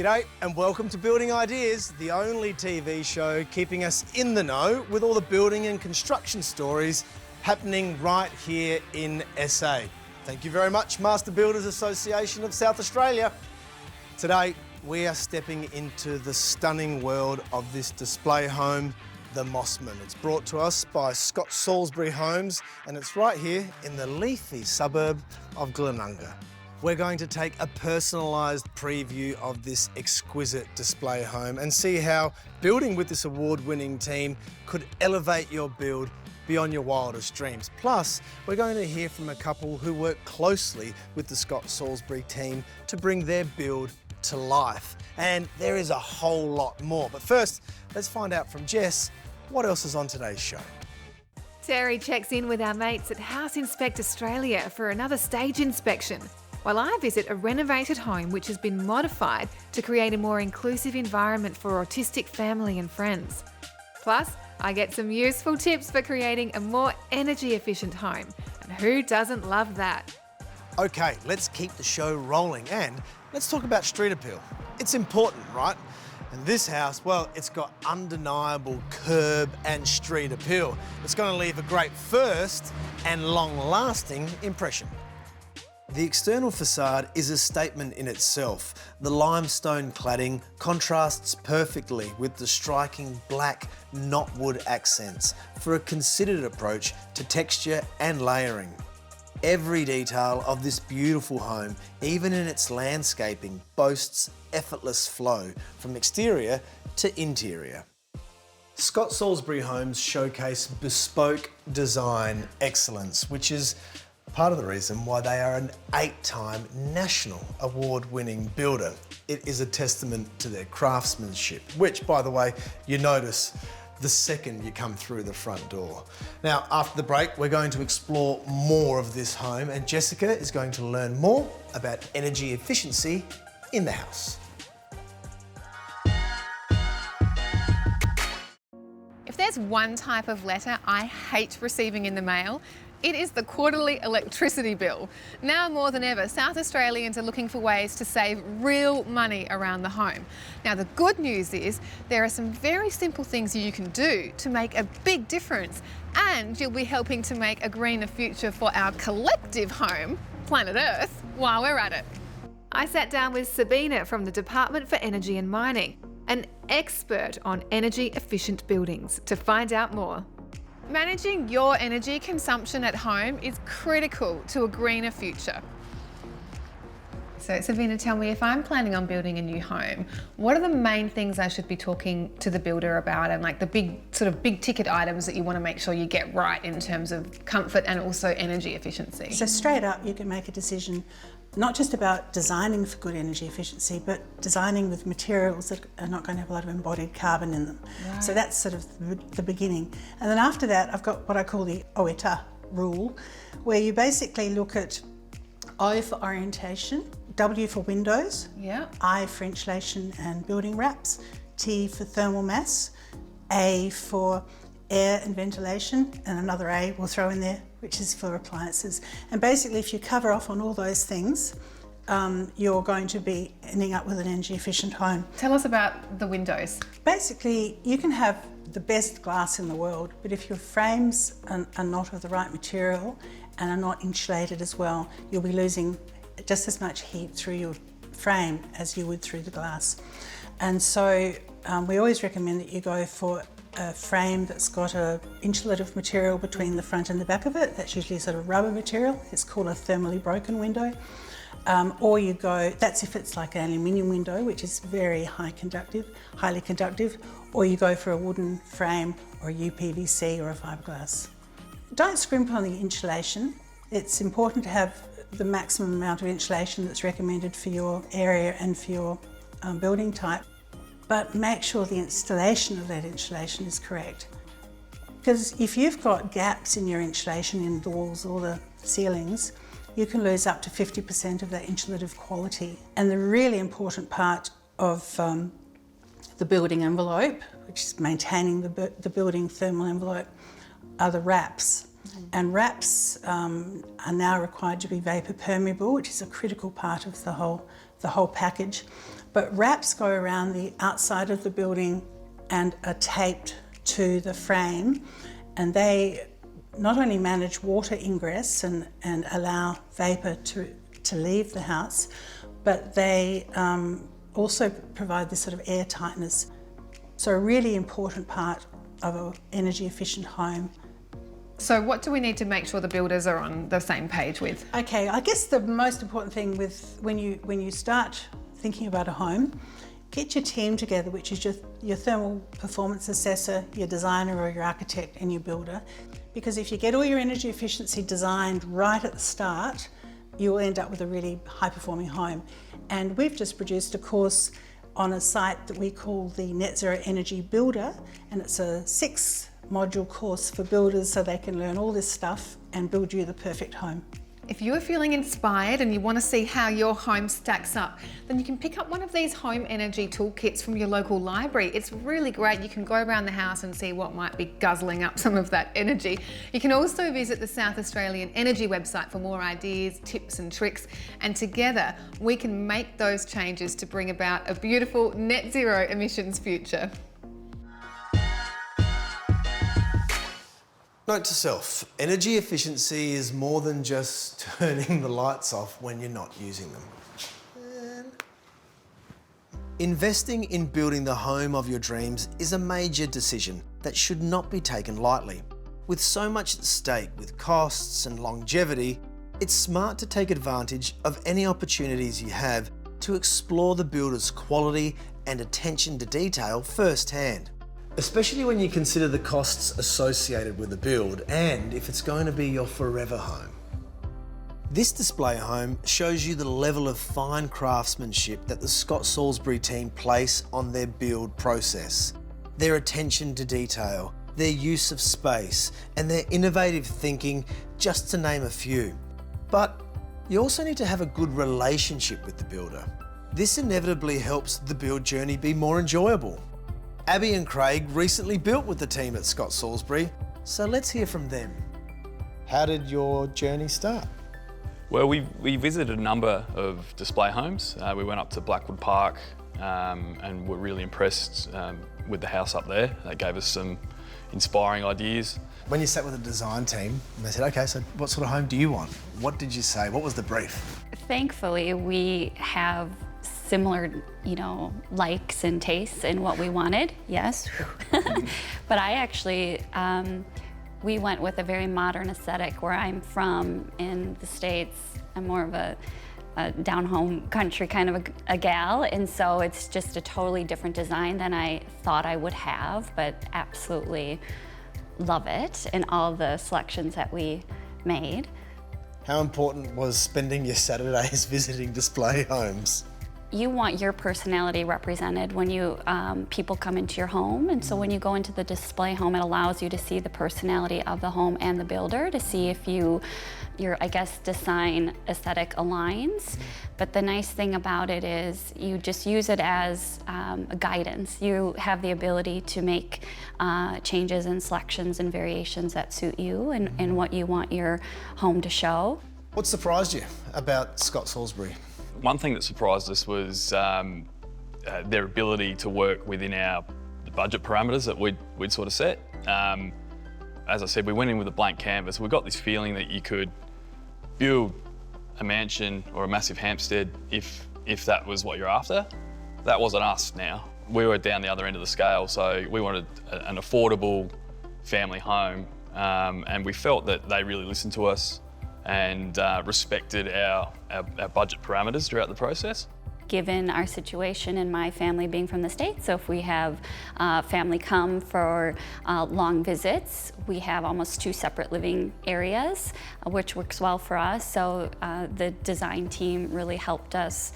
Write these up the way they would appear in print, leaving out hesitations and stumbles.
G'day and welcome to Building Ideas, the only TV show keeping us in the know with all the building and construction stories happening right here in SA. Thank you very much, Master Builders Association of South Australia. Today, we are stepping into the stunning world of this display home, the Mossman. It's brought to us by Scott Salisbury Homes and it's right here in the leafy suburb of Glenunga. We're going to take a personalised preview of this exquisite display home and see how building with this award-winning team could elevate your build beyond your wildest dreams. Plus, we're going to hear from a couple who work closely with the Scott Salisbury team to bring their build to life. And there is a whole lot more. But first, let's find out from Jess what else is on today's show. Terry checks in with our mates at House Inspect Australia for another stage inspection, while I visit a renovated home which has been modified to create a more inclusive environment for autistic family and friends. Plus, I get some useful tips for creating a more energy efficient home. And who doesn't love that? Okay, let's keep the show rolling and let's talk about street appeal. It's important, right? And this house, well, it's got undeniable curb and street appeal. It's going to leave a great first and long-lasting impression. The external facade is a statement in itself. The limestone cladding contrasts perfectly with the striking black knotwood accents for a considered approach to texture and layering. Every detail of this beautiful home, even in its landscaping, boasts effortless flow from exterior to interior. Scott Salisbury Homes showcase bespoke design excellence, which is part of the reason why they are an 8-time national award-winning builder. It is a testament to their craftsmanship, which, by the way, you notice the second you come through the front door. Now, after the break, we're going to explore more of this home and Jessica is going to learn more about energy efficiency in the house. If there's one type of letter I hate receiving in the mail, it is the quarterly electricity bill. Now more than ever, South Australians are looking for ways to save real money around the home. Now the good news is there are some very simple things you can do to make a big difference, and you'll be helping to make a greener future for our collective home, planet Earth, while we're at it. I sat down with Sabina from the Department for Energy and Mining, an expert on energy efficient buildings, to find out more. Managing your energy consumption at home is critical to a greener future. So Sabina, tell me, if I'm planning on building a new home, what are the main things I should be talking to the builder about, and like the big ticket items that you want to make sure you get right in terms of comfort and also energy efficiency? So straight up, you can make a decision not just about designing for good energy efficiency, but designing with materials that are not going to have a lot of embodied carbon in them. Right. So that's sort of the beginning. And then after that, I've got what I call the OETA rule, where you basically look at O for orientation, W for windows, yeah, I for insulation and building wraps, T for thermal mass, A for air and ventilation, and another A we'll throw in there, which is for appliances. And basically, if you cover off on all those things, you're going to be ending up with an energy efficient home. Tell us about the windows. Basically, you can have the best glass in the world, but if your frames are not of the right material and are not insulated as well, you'll be losing just as much heat through your frame as you would through the glass. And so we always recommend that you go for a frame that's got a insulative material between the front and the back of it. That's usually sort of rubber material. It's called a thermally broken window. Or you go, that's if it's like an aluminium window, which is very highly conductive, or you go for a wooden frame or a UPVC or a fiberglass. Don't scrimp on the insulation. It's important to have the maximum amount of insulation that's recommended for your area and for your building type. But make sure the installation of that insulation is correct. Because if you've got gaps in your insulation in the walls or the ceilings, you can lose up to 50% of that insulative quality. And the really important part of the building envelope, which is maintaining the building thermal envelope, are the wraps. And wraps are now required to be vapour permeable, which is a critical part of the whole package. But wraps go around the outside of the building and are taped to the frame, and they not only manage water ingress and allow vapour to leave the house, but they also provide this sort of air tightness. So a really important part of an energy efficient home. So what do we need to make sure the builders are on the same page with? Okay, I guess the most important thing with when you start thinking about a home, get your team together, which is your thermal performance assessor, your designer or your architect and your builder. Because if you get all your energy efficiency designed right at the start, you will end up with a really high performing home. And we've just produced a course on a site that we call the Net Zero Energy Builder, and it's a 6-module course for builders so they can learn all this stuff and build you the perfect home. If you're feeling inspired and you want to see how your home stacks up, then you can pick up one of these home energy toolkits from your local library. It's really great. You can go around the house and see what might be guzzling up some of that energy. You can also visit the South Australian Energy website for more ideas, tips and tricks, and together we can make those changes to bring about a beautiful net zero emissions future. Note to self, energy efficiency is more than just turning the lights off when you're not using them. Investing in building the home of your dreams is a major decision that should not be taken lightly. With so much at stake with costs and longevity, it's smart to take advantage of any opportunities you have to explore the builder's quality and attention to detail firsthand. Especially when you consider the costs associated with the build and if it's going to be your forever home. This display home shows you the level of fine craftsmanship that the Scott Salisbury team place on their build process. Their attention to detail, their use of space, and their innovative thinking, just to name a few. But you also need to have a good relationship with the builder. This inevitably helps the build journey be more enjoyable. Abby and Craig recently built with the team at Scott Salisbury, so let's hear from them. How did your journey start? Well, we visited a number of display homes. We went up to Blackwood Park and were really impressed with the house up there. That gave us some inspiring ideas. When you sat with the design team, they said, okay, so what sort of home do you want? What did you say? What was the brief? Thankfully, we have similar, likes and tastes in what we wanted, yes. But I actually, we went with a very modern aesthetic. Where I'm from in the States, I'm more of a down-home country kind of a gal, and so it's just a totally different design than I thought I would have, but absolutely love it in all the selections that we made. How important was spending your Saturdays visiting display homes? You want your personality represented when people come into your home, and so when you go into the display home, it allows you to see the personality of the home and the builder, to see if your design aesthetic aligns. But the nice thing about it is you just use it as a guidance. You have the ability to make changes and selections and variations that suit you and what you want your home to show. What surprised you about Scott Salisbury? One thing that surprised us was their ability to work within the budget parameters that we'd sort of set. As I said, we went in with a blank canvas. We got this feeling that you could build a mansion or a massive Hampstead if that was what you're after. That wasn't us now. We were down the other end of the scale, so we wanted an affordable family home, and we felt that they really listened to us and respected our budget parameters throughout the process. Given our situation and my family being from the States, so if we have family come for long visits, we have almost 2 separate living areas, which works well for us. So the design team really helped us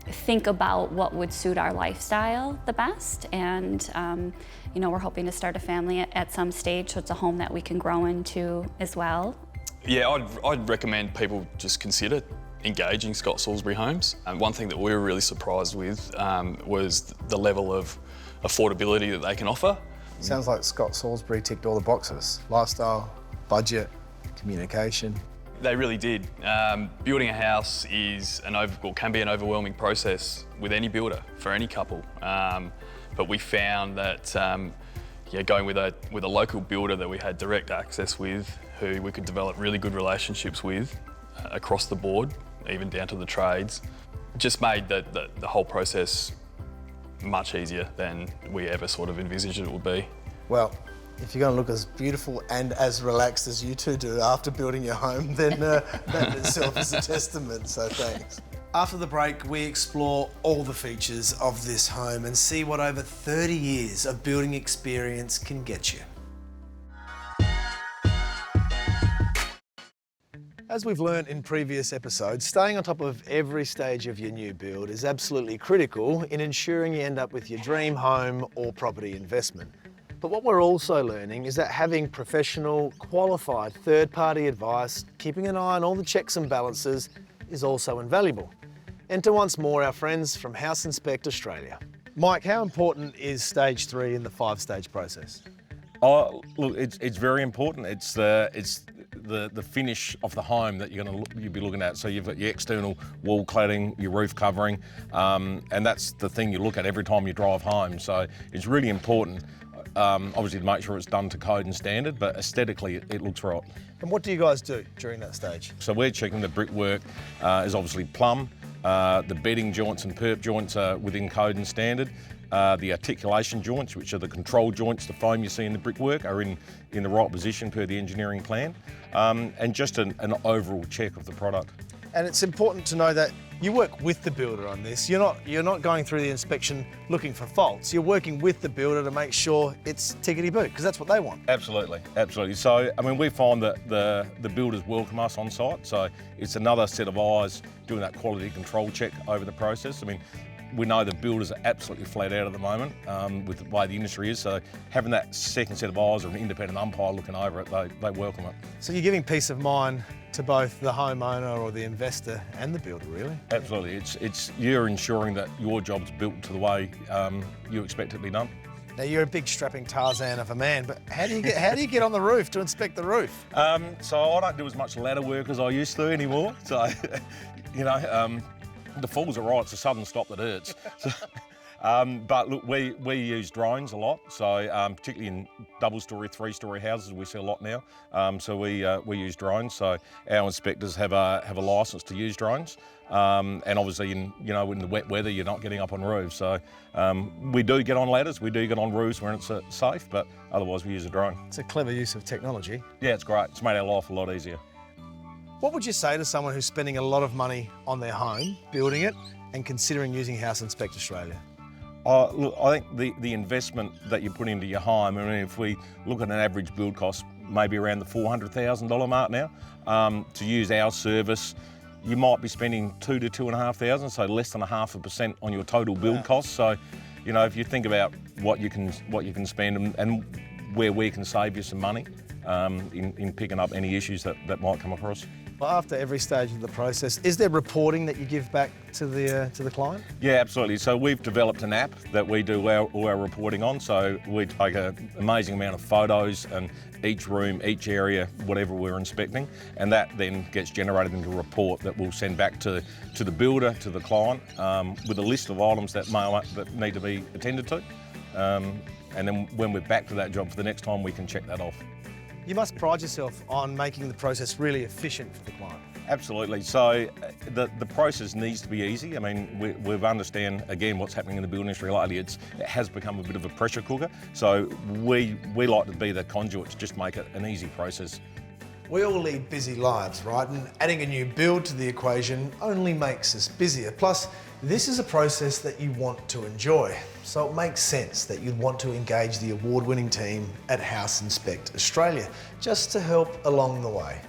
think about what would suit our lifestyle the best. And we're hoping to start a family at some stage, so it's a home that we can grow into as well. Yeah, I'd recommend people just consider engaging Scott Salisbury Homes. And one thing that we were really surprised with was the level of affordability that they can offer. Sounds like Scott Salisbury ticked all the boxes. Lifestyle, budget, communication. They really did. Building a house is can be an overwhelming process with any builder for any couple. But we found that going with a local builder that we had direct access with, who we could develop really good relationships with across the board, even down to the trades, just made the whole process much easier than we ever sort of envisaged it would be. Well, if you're going to look as beautiful and as relaxed as you two do after building your home, then that in itself is a testament, so thanks. After the break, we explore all the features of this home and see what over 30 years of building experience can get you. As we've learned in previous episodes, staying on top of every stage of your new build is absolutely critical in ensuring you end up with your dream home or property investment. But what we're also learning is that having professional, qualified third-party advice, keeping an eye on all the checks and balances is also invaluable. Enter once more our friends from House Inspect Australia. Mike, how important is stage 3 in the 5-stage process? Oh, look, it's very important. It's the finish of the home that you'll be looking at. So you've got your external wall cladding, your roof covering, and that's the thing you look at every time you drive home. So it's really important, obviously, to make sure it's done to code and standard, but aesthetically it looks right. And what do you guys do during that stage? So we're checking the brickwork is obviously plumb. The bedding joints and perp joints are within code and standard. The articulation joints, which are the control joints, the foam you see in the brickwork, are in the right position per the engineering plan, and just an overall check of the product. And it's important to know that you work with the builder on this. You're not going through the inspection looking for faults. You're working with the builder to make sure it's tickety-boo, because that's what they want. Absolutely, absolutely. So, I mean, we find that the builders welcome us on site, so it's another set of eyes doing that quality control check over the process. I mean, we know the builders are absolutely flat out at the moment with the way the industry is, so having that second set of eyes or an independent umpire looking over it, they welcome it. So you're giving peace of mind to both the homeowner or the investor and the builder, really? Absolutely. It's you're ensuring that your job's built to the way you expect it to be done. Now, you're a big strapping Tarzan of a man, but how do you get on the roof to inspect the roof? So I don't do as much ladder work as I used to anymore. So, the falls are right, it's a sudden stop that hurts. So, but look, we use drones a lot, so particularly in double-storey, three-storey houses, we see a lot now. So we use drones. So our inspectors have a licence to use drones, and obviously in the wet weather, you're not getting up on roofs. So we do get on ladders, we do get on roofs when it's safe, but otherwise we use a drone. It's a clever use of technology. Yeah, it's great. It's made our life a lot easier. What would you say to someone who's spending a lot of money on their home, building it, and considering using House Inspect Australia? Look, I think the investment that you put into your home, I mean, if we look at an average build cost, maybe around the $400,000 mark now, to use our service, you might be spending $2,000 to $2,500, so less than 0.5% on your total build cost. So, if you think about what you can spend and where we can save you some money in picking up any issues that might come across. Well, after every stage of the process, is there reporting that you give back to the client? Yeah, absolutely. So we've developed an app that we do all our reporting on. So we take an amazing amount of photos and each room, each area, whatever we're inspecting, and that then gets generated into a report that we'll send back to the builder, to the client, with a list of items that need to be attended to. And then when we're back to that job for the next time, we can check that off. You must pride yourself on making the process really efficient for the client. Absolutely. So the process needs to be easy. I mean, we've understand again what's happening in the building industry lately. It has become a bit of a pressure cooker. So we like to be the conduit to just make it an easy process. We all lead busy lives, right? And adding a new build to the equation only makes us busier. Plus, this is a process that you want to enjoy. So it makes sense that you'd want to engage the award-winning team at House Inspect Australia, just to help along the way.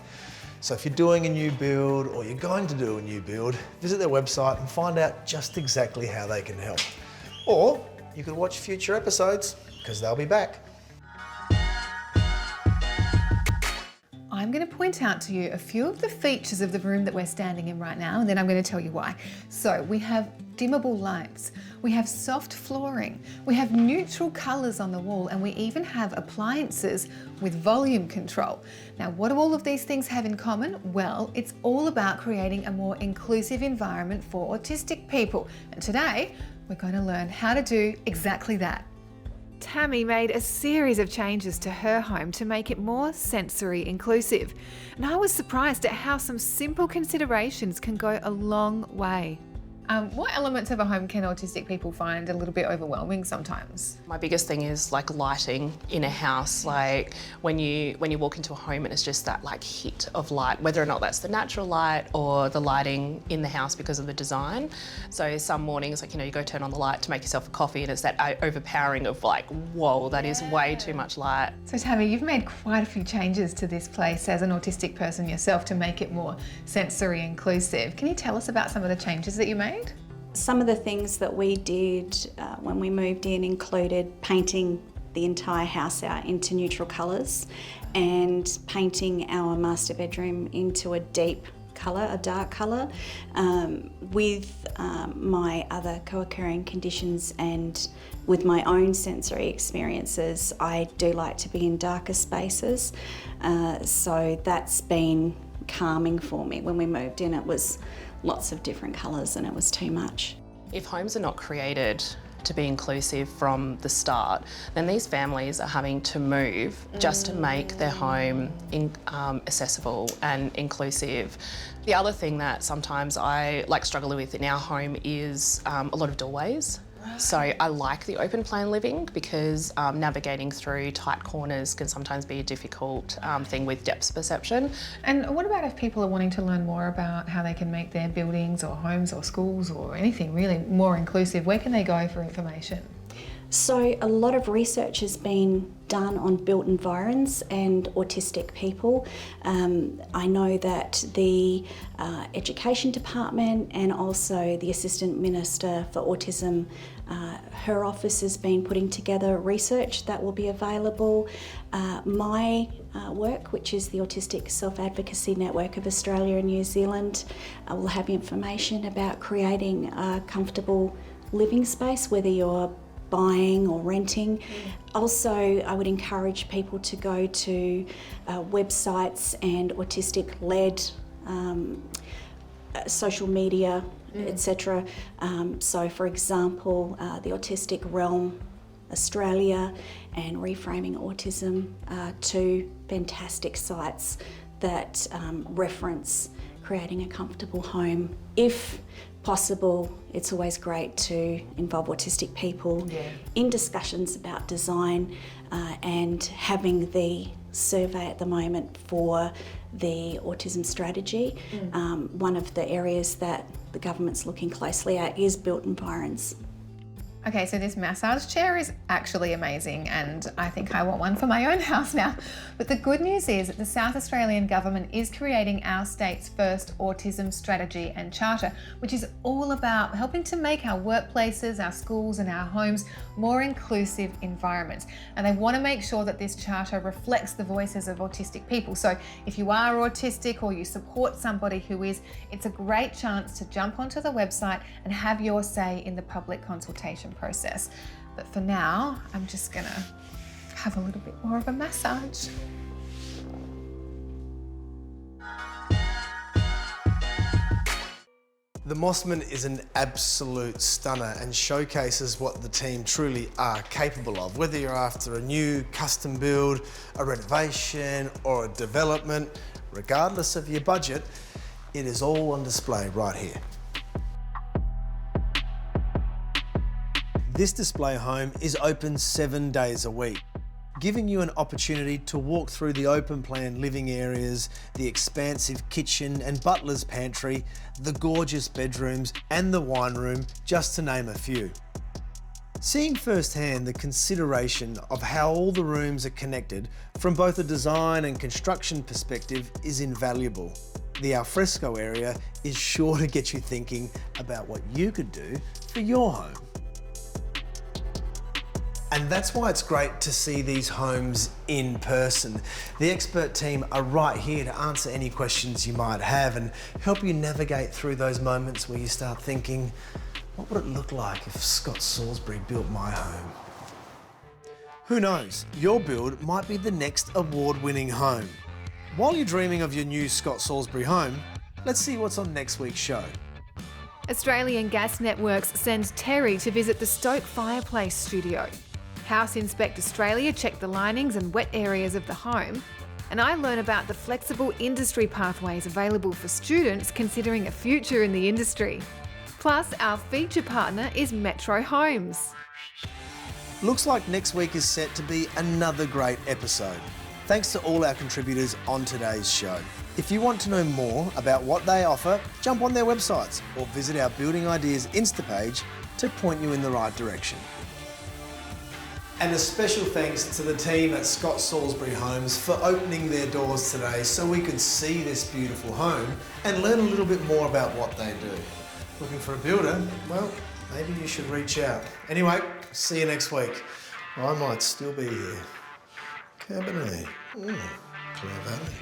So if you're doing a new build or you're going to do a new build, visit their website and find out just exactly how they can help. Or you could watch future episodes, because they'll be back. I'm going to point out to you a few of the features of the room that we're standing in right now, and then I'm going to tell you why. So we have dimmable lights, we have soft flooring, we have neutral colours on the wall, and we even have appliances with volume control. Now, what do all of these things have in common? Well, it's all about creating a more inclusive environment for autistic people. And today, we're going to learn how to do exactly that. Tammy made a series of changes to her home to make it more sensory inclusive. And I was surprised at how some simple considerations can go a long way. What elements of a home can autistic people find a little bit overwhelming sometimes? My biggest thing is like lighting in a house. Like when you walk into a home and it's just that like hit of light, whether or not that's the natural light or the lighting in the house because of the design. So some mornings, like, you know, you go turn on the light to make yourself a coffee and it's that overpowering of like, whoa, that is way too much light. So Tammy, you've made quite a few changes to this place as an autistic person yourself to make it more sensory inclusive. Can you tell us about some of the changes that you made? Some of the things that we did when we moved in included painting the entire house out into neutral colours and painting our master bedroom into a deep colour, a dark colour. With my other co-occurring conditions and with my own sensory experiences, I do like to be in darker spaces. So that's been calming for me. When we moved in, it was lots of different colours and it was too much. If homes are not created to be inclusive from the start, then these families are having to move just to make their home accessible and inclusive. The other thing that sometimes I struggle with in our home is a lot of doorways. So I like the open plan living because navigating through tight corners can sometimes be a difficult thing with depth perception. And what about if people are wanting to learn more about how they can make their buildings or homes or schools or anything really more inclusive? Where can they go for information? So a lot of research has been done on built environs and autistic people. I know that the Education Department and also the Assistant Minister for Autism, her office has been putting together research that will be available. My work, which is the Autistic Self-Advocacy Network of Australia and New Zealand, will have information about creating a comfortable living space, whether you're buying or renting. Also, I would encourage people to go to websites and autistic-led social media, etc. So, for example, the Autistic Realm Australia and Reframing Autism are two fantastic sites that reference creating a comfortable home. If possible, it's always great to involve autistic people in discussions about design and having the survey at the moment for the autism strategy. One of the areas that the government's looking closely at is built environs. Okay, so this massage chair is actually amazing and I think I want one for my own house now. But the good news is that the South Australian Government is creating our state's first autism strategy and charter, which is all about helping to make our workplaces, our schools and our homes more inclusive environments. And they want to make sure that this charter reflects the voices of autistic people. So if you are autistic or you support somebody who is, it's a great chance to jump onto the website and have your say in the public consultation process. But for now, I'm just gonna have a little bit more of a massage. The Mossman is an absolute stunner and showcases what the team truly are capable of. Whether you're after a new custom build, a renovation or a development, regardless of your budget, it is all on display right here. This display home is open 7 days a week, giving you an opportunity to walk through the open plan living areas, the expansive kitchen and butler's pantry, the gorgeous bedrooms and the wine room, just to name a few. Seeing firsthand the consideration of how all the rooms are connected from both a design and construction perspective is invaluable. The alfresco area is sure to get you thinking about what you could do for your home. And that's why it's great to see these homes in person. The expert team are right here to answer any questions you might have and help you navigate through those moments where you start thinking, what would it look like if Scott Salisbury built my home? Who knows, your build might be the next award-winning home. While you're dreaming of your new Scott Salisbury home, let's see what's on next week's show. Australian Gas Networks sends Terry to visit the Stoke Fireplace studio. House Inspect Australia check the linings and wet areas of the home. And I learn about the flexible industry pathways available for students considering a future in the industry. Plus, our feature partner is Metro Homes. Looks like next week is set to be another great episode. Thanks to all our contributors on today's show. If you want to know more about what they offer, jump on their websites or visit our Building Ideas Insta page to point you in the right direction. And a special thanks to the team at Scott Salisbury Homes for opening their doors today so we could see this beautiful home and learn a little bit more about what they do. Looking for a builder? Well, maybe you should reach out. Anyway, see you next week. I might still be here. Cabernet. Clare Valley.